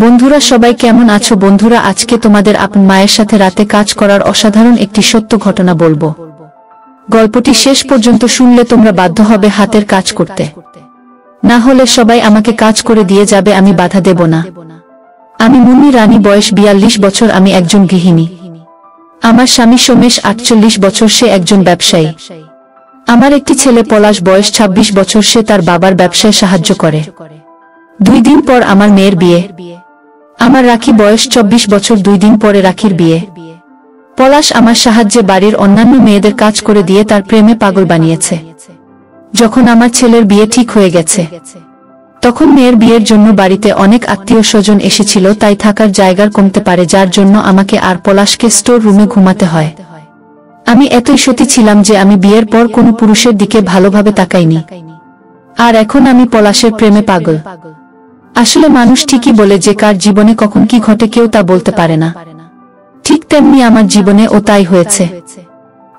বন্ধুরা সবাই কেমন আছো? বন্ধুরা আজকে তোমাদের আপন মায়ের সাথে রাতে কাজ করার অসাধারণ একটি সত্য ঘটনা বলবো। গল্পটি শেষ পর্যন্ত শুনলে তোমরা বাধ্য হবে হাতের কাজ করতে, না হলে সবাই আমাকে কাজ করে দিয়ে যাবে, আমি বাধা দেব না। আমি মুন্নি রানী, বয়স 42 বছর, আমি একজন গৃহিণী। আমার স্বামী সোমেশ 48 বছর, সে একজন ব্যবসায়ী। আমার একটি ছেলে পলাশ, বয়স 26 বছর, সে তার বাবার ব্যবসায় সাহায্য করে। 2 দিন পর আমার মেয়ের বিয়ে। আমার রাখি, বয়স 24 বছর, 2 দিন পরে রাখির বিয়ে। পলাশ আমার সাহায্যে বাড়ির অন্যান্য মেয়েদের কাজ করে দিয়ে তার প্রেমে পাগল বানিয়েছে। যখন আমার ছেলের বিয়ে ঠিক হয়ে গেছে, তখন মেয়ের বিয়ের জন্য বাড়িতে অনেক আত্মীয় স্বজন এসেছিল, তাই থাকার জায়গার কমতে পারে, যার জন্য আমাকে আর পলাশকে স্টোর রুমে ঘুমাতে হয়। আমি এতই সতী ছিলাম যে আমি বিয়ের পর কোনো পুরুষের দিকে ভালোভাবে তাকাইনি। আর এখন আমি পলাশের প্রেমে পাগল। আসলে মানুষ ঠিকই বলে যে কার জীবনে কখন কি ঘটে কেউ তা বলতে পারে না। ঠিক তেমনি আমার জীবনে ও তাই হয়েছে।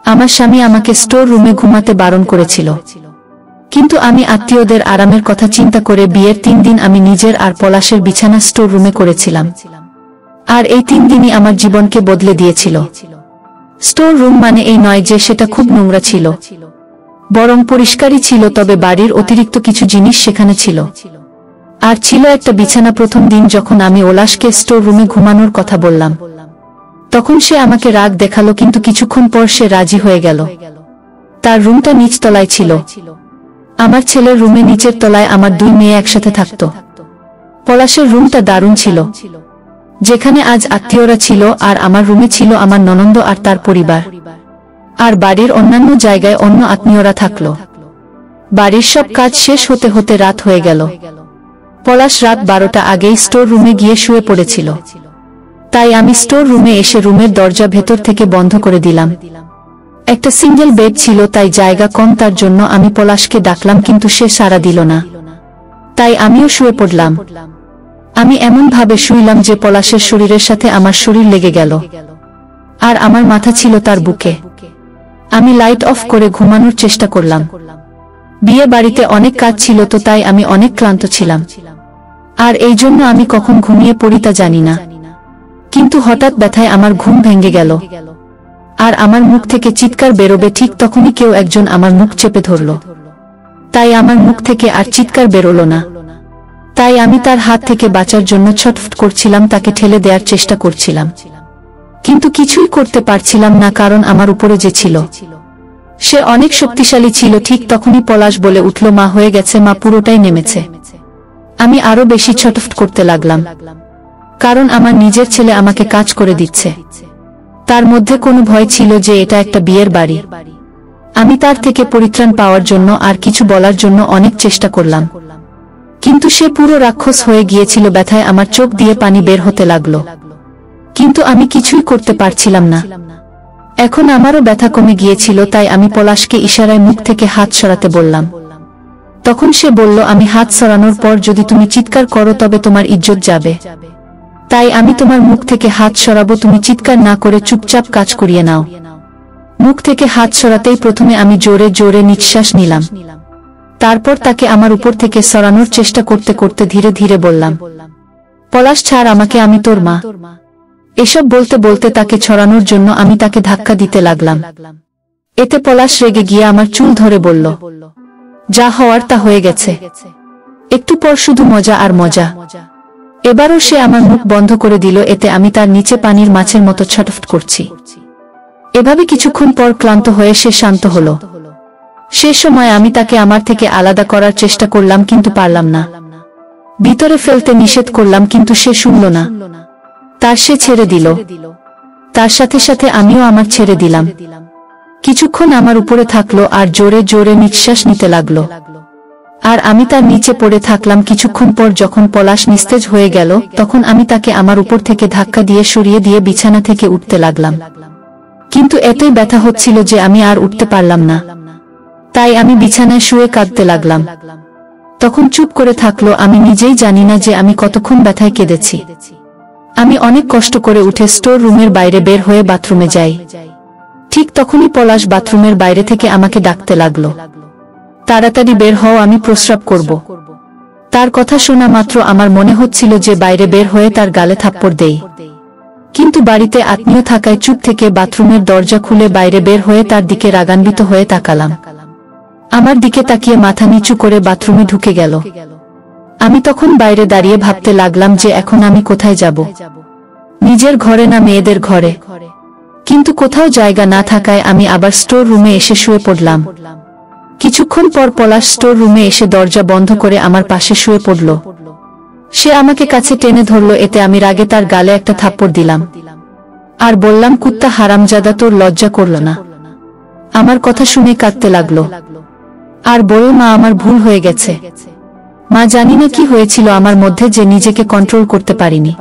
আমার স্বামী আমাকে স্টোর রুমে ঘুমাতে বারণ করেছিল, কিন্তু আমি আত্মীয়দের আরামের কথা চিন্তা করে বিয়ের 3 দিন আমি নিজের আর পলাশের বিছানা স্টোর রুমে করেছিলাম। আর এই 3 দিনই আমার জীবনকে বদলে দিয়েছিল। স্টোর রুম মানে এই নয় যে সেটা খুব নোংরা ছিল, বরং পরিষ্কারই ছিল, তবে বাড়ির অতিরিক্ত কিছু জিনিস সেখানে ছিল। আর ছিল একটা বিছানা। প্রথম দিন যখন আমি ওলাশকে স্টোর রুমে ঘুমানোর কথা বললাম, তখন সে আমাকে রাগ দেখালো, কিন্তু কিছুক্ষণ পর সে রাজি হয়ে গেল। তার রুমটা নিচ তলায় ছিল। আমার ছেলের রুমে নিচের তলায় আমার 2 মেয়ে একসাথে থাকত। পলাশের রুমটা দারুণ ছিল, যেখানে আজ আত্মীয়রা ছিল, আর আমার রুমে ছিল আমার ননন্দ আর তার পরিবার। আর বাড়ির অন্যান্য জায়গায় অন্য আত্মীয়রা থাকলো। বাড়ির সব কাজ শেষ হতে হতে রাত হয়ে গেল। পলাশ রাত 12টা আগেই স্টোর রুমে গিয়ে শুয়ে পড়েছিল। তাই আমি স্টোর রুমে এসে রুমের দরজা ভেতর থেকে বন্ধ করে দিলাম। একটা সিঙ্গেল বেড ছিল, তাই জায়গা কম, তার জন্য আমি পলাশকে ডাকলাম, কিন্তু সে সাড়া দিল না। তাই আমিও শুয়ে পড়লাম। আমি এমন ভাবে শুইলাম যে পলাশের শরীরের সাথে আমার শরীর লেগে গেল, আর আমার মাথা ছিল তার বুকে। আমি লাইট অফ করে ঘুমানোর চেষ্টা করলাম। বিয়ে বাড়িতে অনেক কাজ ছিল তো, তাই আমি অনেক ক্লান্ত ছিলাম, আর এই জন্য আমি কখন ঘুমিয়ে পড়ি তা জানি না। কিন্তু হঠাৎ ব্যথায় আমার ঘুম ভেঙে গেল, আর আমার মুখ থেকে চিৎকার বেরোবে, ঠিক তখনই কেউ একজন আমার মুখ চেপে ধরল। তাই আমার মুখ থেকে আর চিৎকার বেরোলো না। তাই আমি তার হাত থেকে বাঁচার জন্য ছটফট করছিলাম, তাকে ঠেলে দেওয়ার চেষ্টা করছিলাম, কিন্তু কিছুই করতে পারছিলাম না, কারণ আমার উপরে যে ছিল সে অনেক শক্তিশালী ছিল। ঠিক তখনই পলাশ বলে উঠল, মা হয়ে গেছে, মা পুরোটাই নেমেছে। আমি আরো বেশি ছটফট করতে লাগলাম, কারণ আমার নিজের ছেলে আমাকে কাজ করে দিচ্ছে। তার মধ্যে কোনো ভয় ছিল যে এটা একটা বিয়ের বাড়ি। আমি তার থেকে পরিত্রাণ পাওয়ার জন্য আর কিছু বলার জন্য অনেক চেষ্টা করলাম, কিন্তু সে পুরো রাক্ষস হয়ে গিয়েছিল। ব্যথায় আমার চোখ দিয়ে পানি বের হতে লাগলো, কিন্তু আমি কিছুই করতে পারছিলাম না। এখন আমারও ব্যথা কমে গিয়েছিল, তাই আমি পলাশকে ইশারায় মুখ থেকে হাত সরাতে বললাম। তখন সে বলল, আমি হাত সরানোর পর যদি তুমি চিৎকার করো তবে তোমার ইজ্জত যাবে। তাই আমি তোমার মুখ থেকে হাত সরাবো, তুমি চিৎকার না করে চুপচাপ কাজ করিয়ে নাও। মুখ থেকে হাত সরাতেই প্রথমে আমি জোরে জোরে নিঃশ্বাস নিলাম। তারপর তাকে আমার উপর থেকে সরানোর চেষ্টা করতে করতে ধীরে ধীরে বললাম, পলাশ ছাড় আমাকে, আমি তোর মা। এসব বলতে বলতে তাকে ছড়ানোর জন্য আমি তাকে ধাক্কা দিতে লাগলাম। এতে পলাশ রেগে গিয়ে আমার চুল ধরে বলল, যা হওয়ার তা হয়ে গেছে, একটু পর শুধু মজা আর মজা। এবারও সে আমার মুখ বন্ধ করে দিল। এতে আমি তার নিচে পানির মাছের মতো ছটফট করছি। এভাবে কিছুক্ষণ পর ক্লান্ত হয়ে সে শান্ত হলো। সে সময় আমি তাকে আমার থেকে আলাদা করার চেষ্টা করলাম, কিন্তু পারলাম না। ভিতরে ফেলতে নিষেধ করলাম, কিন্তু সে শুনল না। তার সে ছেড়ে দিল। তার সাথে সাথে আমিও আমার ছেড়ে দিলাম। কিছুক্ষণ আমার উপরে থাকলো আর জোরে জোরে নিঃশ্বাস নিতে লাগলো, আর আমি তার নিচে পড়ে থাকলাম। কিছুক্ষণ পর যখন পলাশ নিস্তেজ হয়ে গেল, তখন আমি তাকে আমার উপর থেকে ধাক্কা দিয়ে সরিয়ে দিয়ে বিছানা থেকে উঠতে লাগলাম, কিন্তু এতই ব্যথা হচ্ছিল যে আমি আর উঠতে পারলাম না। তাই আমি বিছানায় শুয়ে কাঁদতে লাগলাম। তখন চুপ করে থাকলো। আমি নিজেই জানি না যে আমি কতক্ষণ ব্যথায় কেঁদেছি। আমি অনেক কষ্ট করে উঠে স্টোর রুমের বাইরে বের হয়ে বাথরুমে যাই। ঠিক তখনই পলাশ বাথরুমের বাইরে থেকে আমাকে ডাকতে লাগলো, তাড়াতাড়ি বের হও, আমি প্রস্রাব করব। তার কথা শোনা মাত্র আমার মনে হচ্ছিল যে বাইরে বের হয়ে তার গালে থাপ্পড় দেই, কিন্তু বাড়িতে আত্মীয় থাকায় চুপ থেকে বাথরুমের দরজা খুলে বাইরে বের হয়ে তার দিকে রাগান্বিত হয়ে তাকালাম। আমার দিকে তাকিয়ে মাথা নিচু করে বাথরুমে ঢুকে গেল। আমি তখন বাইরে দাঁড়িয়ে ভাবতে লাগলাম যে এখন আমি কোথায় যাব, নিজের ঘরে না মেয়েদের ঘরে। কিন্তু কোথাও জায়গা না থাকায় আমি আবার স্টোর রুমে এসে শুয়ে পড়লাম। কিছুক্ষণ পর পলাশ স্টোর রুমে এসে দরজা বন্ধ করে আমার পাশে শুয়ে পড়ল। সে আমাকে কাছে টেনে ধরল, এতে আমি রাগে তার গালে একটা থাপ্পড় দিলাম আর বললাম, কুত্তা হারামজাদা, তোর লজ্জা করল না? আমার কথা শুনে কাঁদতে লাগলো আর বলল, মা আমার ভুল হয়ে গেছে মা, জানি না কি হয়েছিল আমার মধ্যে যে নিজেকে কন্ট্রোল করতে পারিনি,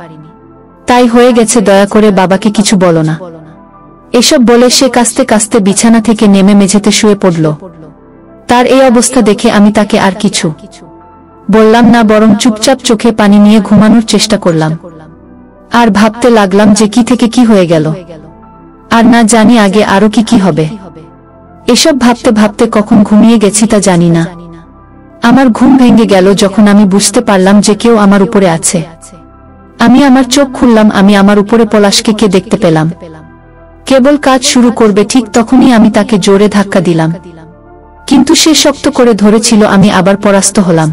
তাই হয়ে গেছে, দয়া করে বাবাকে কিছু বলো না। এসব বলে সে কাঁদতে কাঁদতে বিছানা থেকে নেমে মেঝেতে শুয়ে পড়ল। তার এই অবস্থা দেখে আমি তাকে আর কিছু বললাম না, বরং চুপচাপ চোখে পানি নিয়ে ঘুমানোর চেষ্টা করলাম আর ভাবতে লাগলাম যে কি থেকে কি হয়ে গেল, আর না জানি আগে আরো কি কি হবে। এসব ভাবতে ভাবতে কখন ঘুমিয়ে গেছি তা জানি না। আমার ঘুম ভেঙে গেল যখন আমি বুঝতে পারলাম যে কেউ আমার উপরে আছে। আমি আমার চোখ খুললাম, আমি আমার উপরে পলাশকে কে দেখতে পেলাম। কেবল কাজ শুরু করবে ঠিক তখনই আমি তাকে জোরে ধাক্কা দিলাম, কিন্তু সে শক্ত করে ধরেছিল। আমি আবার পরাস্ত হলাম,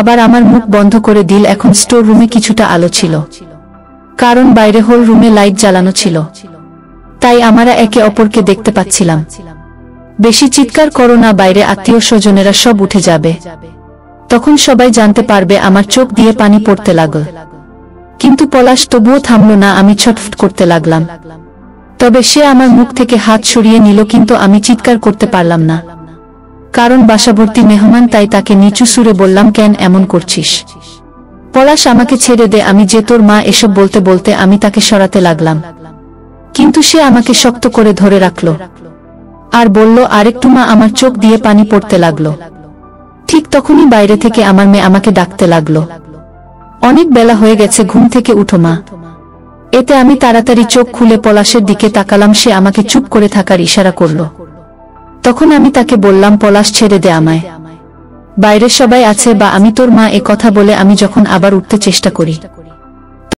আবার আমার মুখ বন্ধ করে দিল। এখন স্টোর রুমে কিছুটা আলো ছিল, কারণ বাইরে হল রুমে লাইট জ্বালানো ছিল, তাই আমরা একে অপরকে দেখতে পাচ্ছিলাম। বেশি চিৎকার করো না, বাইরে আত্মীয় স্বজনেরা সব উঠে যাবে, তখন সবাই জানতে পারবে। আমার চোখ দিয়ে পানি পড়তে লাগল, কিন্তু পলাশ তবুও থামল না। আমি ছটফট করতে লাগলাম, তবে সে আমার মুখ থেকে হাত সরিয়ে নিল, কিন্তু আমি চিৎকার করতে পারলাম না, কারণ বাসাভর্তি মেহমান, তাই তাকে নিচু সুরে বললাম, কেন এমন করছিস? পলাশ, আমাকে ছেড়ে দে, আমি যে তোর মা। এসব বলতে বলতে আমি তাকে সরাতে লাগলাম, কিন্তু সে আমাকে শক্ত করে ধরে রাখল আর বলল, আরেকটু মা। আমার চোখ দিয়ে পানি পড়তে লাগলো। ঠিক তখনই বাইরে থেকে আমার মেয়ে আমাকে ডাকতে লাগলো, অনেক বেলা হয়ে গেছে, ঘুম থেকে উঠো মা। এতে আমি তাড়াতাড়ি চোখ খুলে পলাশের দিকে তাকালাম। সে আমাকে চুপ করে থাকার ইশারা করল। তখন আমি তাকে বললাম, পলাশ ছেড়ে দে আমায়, বাইরে সবাই আছে, বা আমি তোর মা। এ কথা বলে আমি যখন আবার উঠতে চেষ্টা করি,